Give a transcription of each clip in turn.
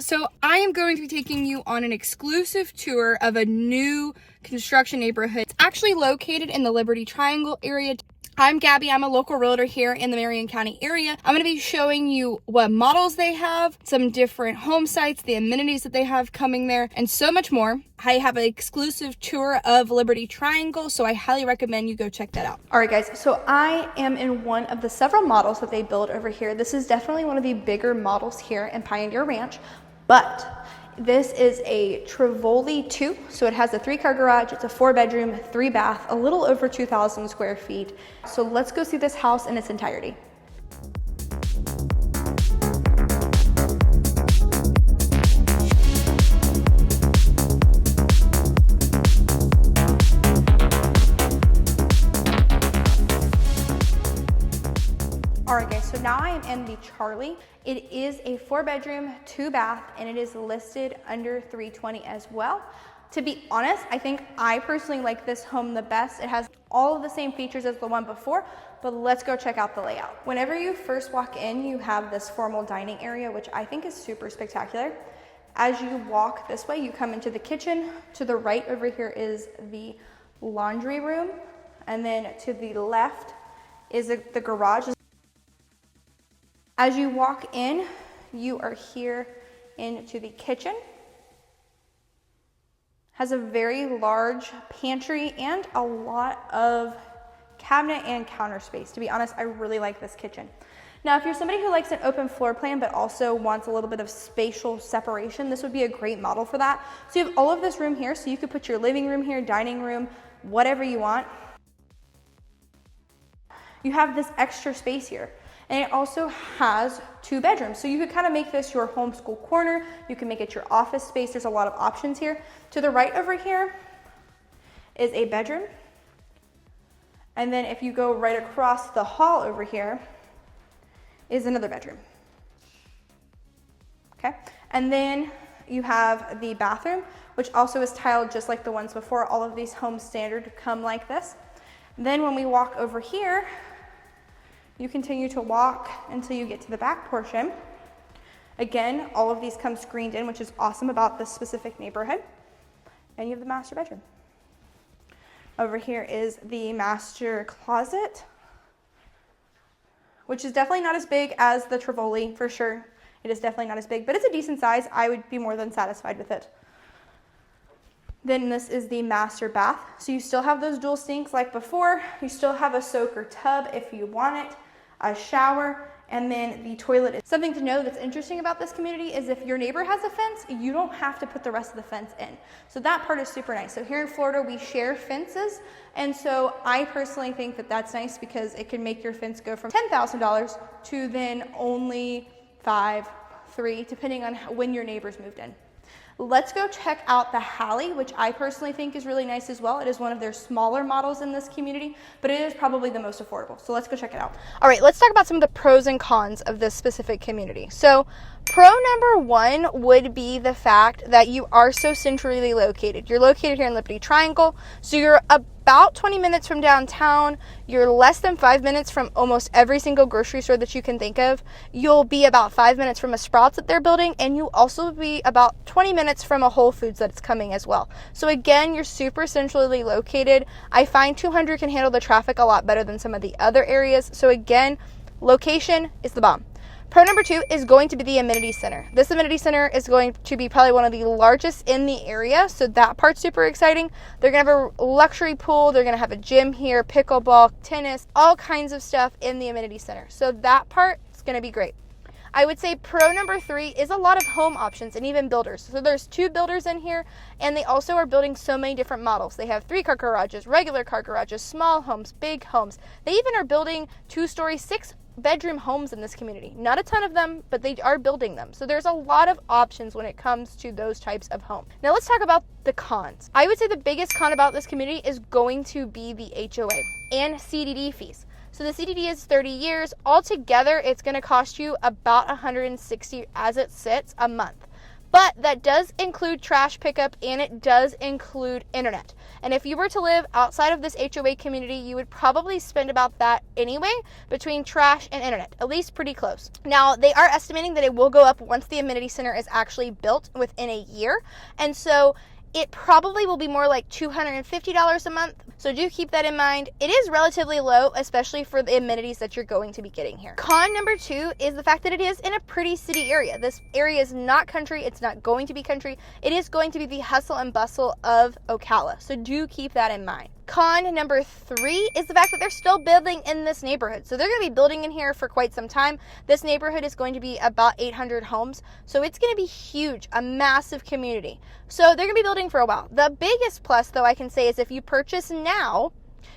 So I am going to be taking you on an exclusive tour of a new construction neighborhood. It's actually located in the Liberty Triangle area. I'm Gabby. I'm a local realtor here in the Marion County area. I'm going to be showing you what models they have, some different home sites, the amenities that they have coming there, and so much more. I have an exclusive tour of Liberty Triangle, so I highly recommend you go check that out. All right, guys, so I am in one of the several models that they build over here. This is definitely one of the bigger models here in Pioneer Ranch, but this is a Trevi 2, so it has a 3-car garage, it's a 4-bedroom, 3-bath, a little over 2,000 square feet. So let's go see this house in its entirety. Alright guys, so now I am in the Charlie. It is a 4-bedroom, 2-bath, and it is listed under $320 as well. To be honest, I think I personally like this home the best. It has all of the same features as the one before, but let's go check out the layout. Whenever you first walk in, you have this formal dining area, which I think is super spectacular. As you walk this way, you come into the kitchen. To the right over here is the laundry room, and then to the left is the garage. As you walk in, you are here into the kitchen. Has a very large pantry and a lot of cabinet and counter space. To be honest, I really like this kitchen. Now, if you're somebody who likes an open floor plan but also wants a little bit of spatial separation, this would be a great model for that. So you have all of this room here, so you could put your living room here, dining room, whatever you want. You have this extra space here. And it also has 2 bedrooms. So you could kind of make this your homeschool corner. You can make it your office space. There's a lot of options here. To the right over here is a bedroom. And then if you go right across the hall over here is another bedroom. Okay. And then you have the bathroom, which also is tiled just like the ones before. All of these homes standard come like this. Then when we walk over here, you continue to walk until you get to the back portion. Again, all of these come screened in, which is awesome about this specific neighborhood. And you have the master bedroom. Over here is the master closet, which is definitely not as big as the Trevi, for sure. It is definitely not as big, but it's a decent size. I would be more than satisfied with it. Then this is the master bath. So you still have those dual sinks like before. You still have a soaker tub if you want it, a shower, and then the toilet. Something to know that's interesting about this community is if your neighbor has a fence, you don't have to put the rest of the fence in. So that part is super nice. So here in Florida, we share fences. And so I personally think that that's nice because it can make your fence go from $10,000 to then only $5,000, $3,000, depending on when your neighbors moved in. Let's go check out the Halle, which I personally think is really nice as well. It is one of their smaller models in this community, but it is probably the most affordable. So let's go check it out. All right, let's talk about some of the pros and cons of this specific community. So pro number 1 would be the fact that you are so centrally located. You're located here in Liberty Triangle, so you're about 20 minutes from downtown. You're less than 5 minutes from almost every single grocery store that you can think of. You'll be about 5 minutes from a Sprouts that they're building, and you'll also be about 20 minutes from a Whole Foods that's coming as well. So again, you're super centrally located. I find 200 can handle the traffic a lot better than some of the other areas. So again, location is the bomb. Pro number 2 is going to be the amenity center. This amenity center is going to be probably one of the largest in the area, so that part's super exciting. They're going to have a luxury pool. They're going to have a gym here, pickleball, tennis, all kinds of stuff in the amenity center. So that part is going to be great. I would say pro number 3 is a lot of home options and even builders. So there's 2 builders in here, and they also are building so many different models. They have 3-car garages, regular car garages, small homes, big homes. They even are building 2-story, 6-bedroom homes in this community. Not a ton of them, but they are building them. So there's a lot of options when it comes to those types of homes. Now let's talk about the cons. I would say the biggest con about this community is going to be the HOA and CDD fees. So the CDD is 30 years. Altogether, it's going to cost you about $160 as it sits a month. But that does include trash pickup and it does include internet. And if you were to live outside of this HOA community, you would probably spend about that anyway between trash and internet, at least pretty close. Now, they are estimating that it will go up once the amenity center is actually built within a year. And so it probably will be more like $250 a month. So do keep that in mind. It is relatively low, especially for the amenities that you're going to be getting here. Con number 2 is the fact that it is in a pretty city area. This area is not country. It's not going to be country. It is going to be the hustle and bustle of Ocala. So do keep that in mind. Con number 3 is the fact that they're still building in this neighborhood. So they're going to be building in here for quite some time. This neighborhood is going to be about 800 homes. So it's going to be huge, a massive community. So they're going to be building for a while. The biggest plus, though, I can say is if you purchase now,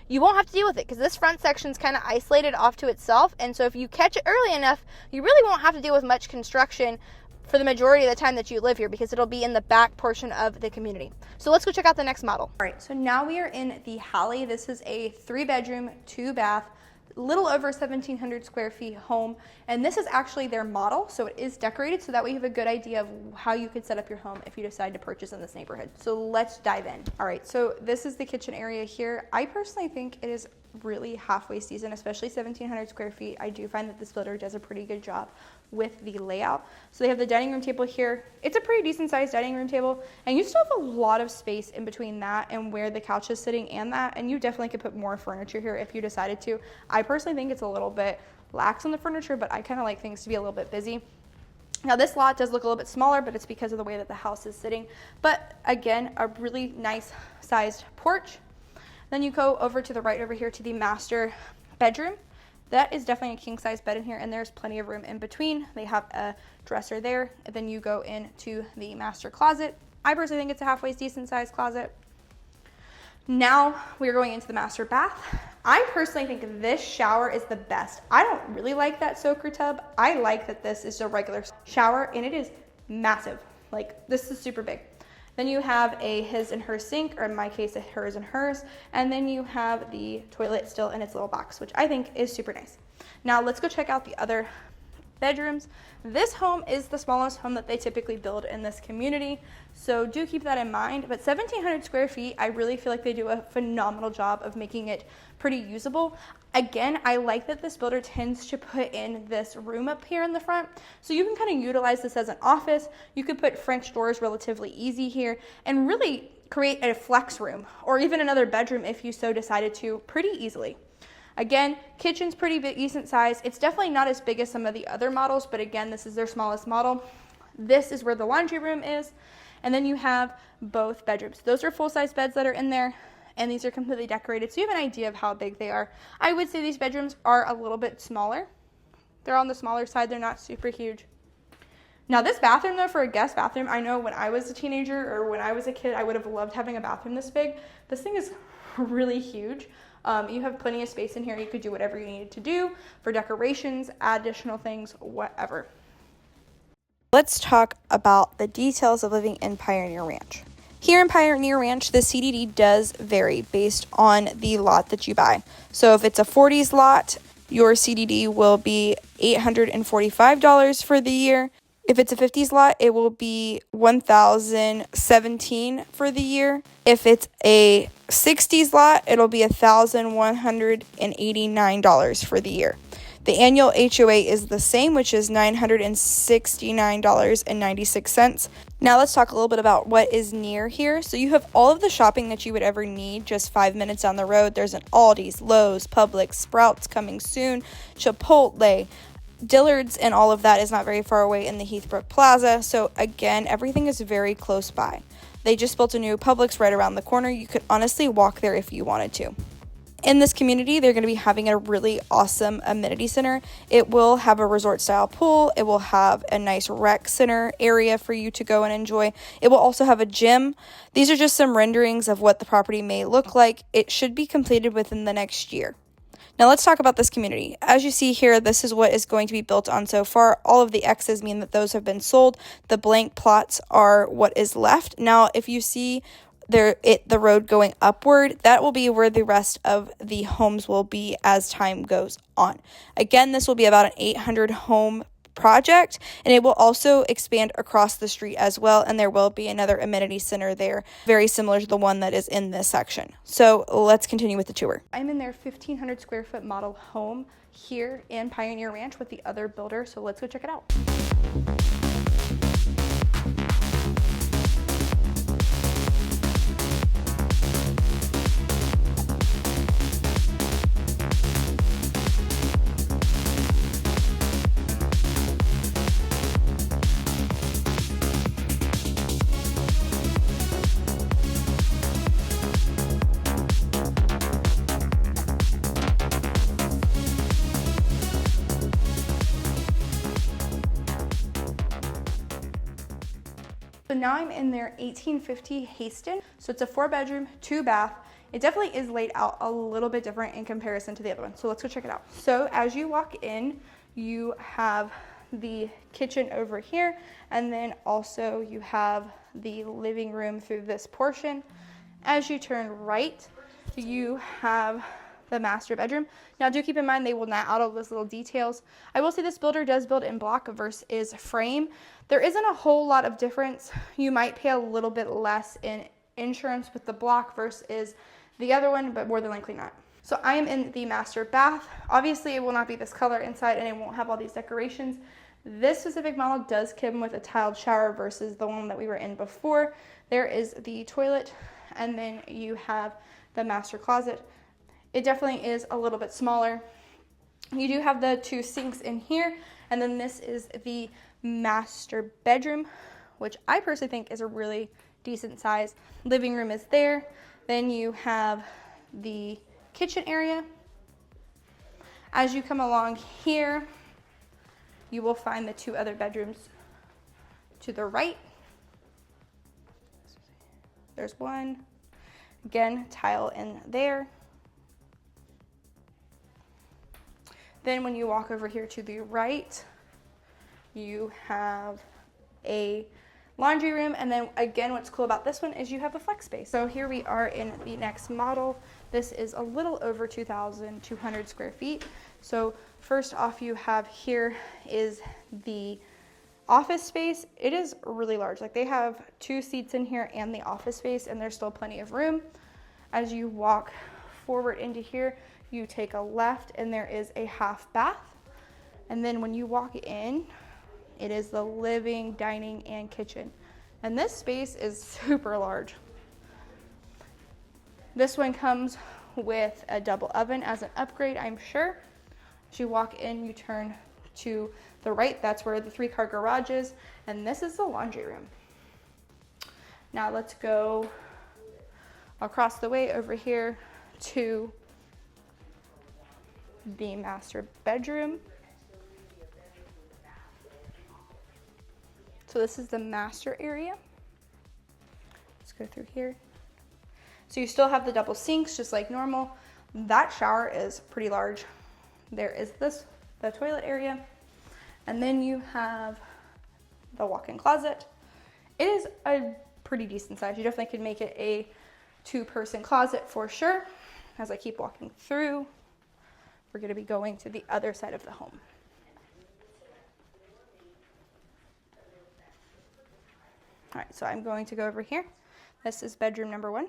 you won't have to deal with it because this front section is kind of isolated off to itself. And so if you catch it early enough, you really won't have to deal with much construction for the majority of the time that you live here because it'll be in the back portion of the community. So let's go check out the next model. All right, so now we are in the Halle. This is a 3-bedroom, 2-bath, little over 1,700 square feet home. And this is actually their model. So it is decorated so that way you have a good idea of how you could set up your home if you decide to purchase in this neighborhood. So let's dive in. All right, so this is the kitchen area here. I personally think it is really halfway decent, especially 1,700 square feet. I do find that this builder does a pretty good job with the layout. So they have the dining room table here. It's a pretty decent sized dining room table, and you still have a lot of space in between that and where the couch is sitting and that, and you definitely could put more furniture here if you decided to. I personally think it's a little bit lax on the furniture, but I kind of like things to be a little bit busy. Now this lot does look a little bit smaller, but it's because of the way that the house is sitting. But again, a really nice sized porch. Then you go over to the right over here to the master bedroom. That is definitely a king size bed in here, and there's plenty of room in between. They have a dresser there, and then you go into the master closet. I personally think it's a halfway decent sized closet. Now we're going into the master bath. I personally think this shower is the best. I don't really like that soaker tub. I like that this is a regular shower, and it is massive. Like, this is super big. Then you have a his and her sink, or in my case, a hers and hers. And then you have the toilet still in its little box, which I think is super nice. Now let's go check out the other bedrooms. This home is the smallest home that they typically build in this community, so do keep that in mind. But 1,700 square feet, I really feel like they do a phenomenal job of making it pretty usable. Again, I like that this builder tends to put in this room up here in the front, so you can kind of utilize this as an office. You could put French doors relatively easy here and really create a flex room or even another bedroom if you so decided to pretty easily. Again, kitchen's pretty big, decent size. It's definitely not as big as some of the other models, but again, this is their smallest model. This is where the laundry room is, and then you have both bedrooms. Those are full-size beds that are in there, and these are completely decorated, so you have an idea of how big they are. I would say these bedrooms are a little bit smaller. They're on the smaller side. They're not super huge. Now this bathroom, though, for a guest bathroom, I know when I was a teenager or when I was a kid, I would have loved having a bathroom this big. This thing is really huge. You have plenty of space in here. You could do whatever you needed to do for decorations, add additional things, whatever. Let's talk about the details of living in Pioneer Ranch. Here in Pioneer Ranch, the CDD does vary based on the lot that you buy. So if it's a 40s lot, your CDD will be $845 for the year. If it's a 50s lot, it will be $1,017 for the year. If it's a 60s lot, it'll be $1,189 for the year. The annual HOA is the same, which is $969.96. Now let's talk a little bit about what is near here. So you have all of the shopping that you would ever need just 5 minutes down the road. There's an Aldi's, Lowe's, Publix, Sprouts coming soon, Chipotle, Dillard's, and all of that is not very far away in the Heathbrook Plaza. So again, everything is very close by. They just built a new Publix right around the corner. You could honestly walk there if you wanted to. In this community, they're going to be having a really awesome amenity center. It will have a resort style pool. It will have a nice rec center area for you to go and enjoy. It will also have a gym. These are just some renderings of what the property may look like. It should be completed within the next year. Now let's talk about this community. As you see here, this is what is going to be built on so far. All of the X's mean that those have been sold. The blank plots are what is left. Now, if you see the road going upward, that will be where the rest of the homes will be as time goes on. Again, this will be about an 800 home project, and it will also expand across the street as well, and there will be another amenity center there, very similar to the one that is in this section. So let's continue with the tour. I'm in their 1,500 square foot model home here in Pioneer Ranch with the other builder, so let's go check it out. So now I'm in their 1850 Heston. So it's a 4-bedroom, 2-bath. It definitely is laid out a little bit different in comparison to the other one. So let's go check it out. So as you walk in, you have the kitchen over here, and then also you have the living room through this portion. As you turn right, you have the master bedroom. Now do keep in mind they will not add all those little details. I will say this builder does build in block versus frame. There isn't a whole lot of difference. You might pay a little bit less in insurance with the block versus the other one, but more than likely not. So I am in the master bath. Obviously it will not be this color inside and it won't have all these decorations. This specific model does come with a tiled shower versus the one that we were in before. There is the toilet, and then you have the master closet. It definitely is a little bit smaller. You do have the 2 sinks in here, and then this is the master bedroom, which I personally think is a really decent size. Living room is there. Then you have the kitchen area. As you come along here, you will find the 2 other bedrooms to the right. There's one. Again, tile in there. Then when you walk over here to the right, you have a laundry room, and then again, what's cool about this one is you have a flex space. So here we are in the next model. This is a little over 2,200 square feet. So first off, you have here is the office space. It is really large. Like, they have 2 seats in here and the office space, and there's still plenty of room. As you walk forward into here, you take a left and there is a half bath. And then when you walk in, it is the living, dining, and kitchen. And this space is super large. This one comes with a double oven as an upgrade, I'm sure. As you walk in, you turn to the right. That's where the 3-car garage is. And this is the laundry room. Now let's go across the way over here to the master bedroom. So this is the master area. Let's go through here. So you still have the double sinks just like normal. That shower is pretty large. There is the toilet area. And then you have the walk-in closet. It is a pretty decent size. You definitely could make it a 2-person closet for sure. As I keep walking through, we're going to be going to the other side of the home. All right, so I'm going to go over here. This is bedroom number 1.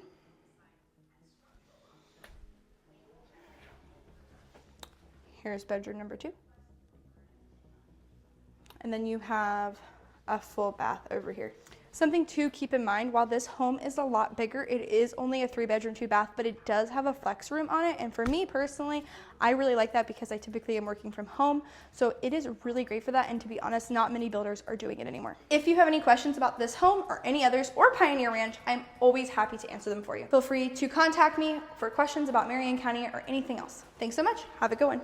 Here's bedroom number 2. And then you have a full bath over here. Something to keep in mind, while this home is a lot bigger, it is only a 3-bedroom, 2-bath, but it does have a flex room on it. And for me personally, I really like that because I typically am working from home. So it is really great for that. And to be honest, not many builders are doing it anymore. If you have any questions about this home or any others or Pioneer Ranch, I'm always happy to answer them for you. Feel free to contact me for questions about Marion County or anything else. Thanks so much. Have a good one.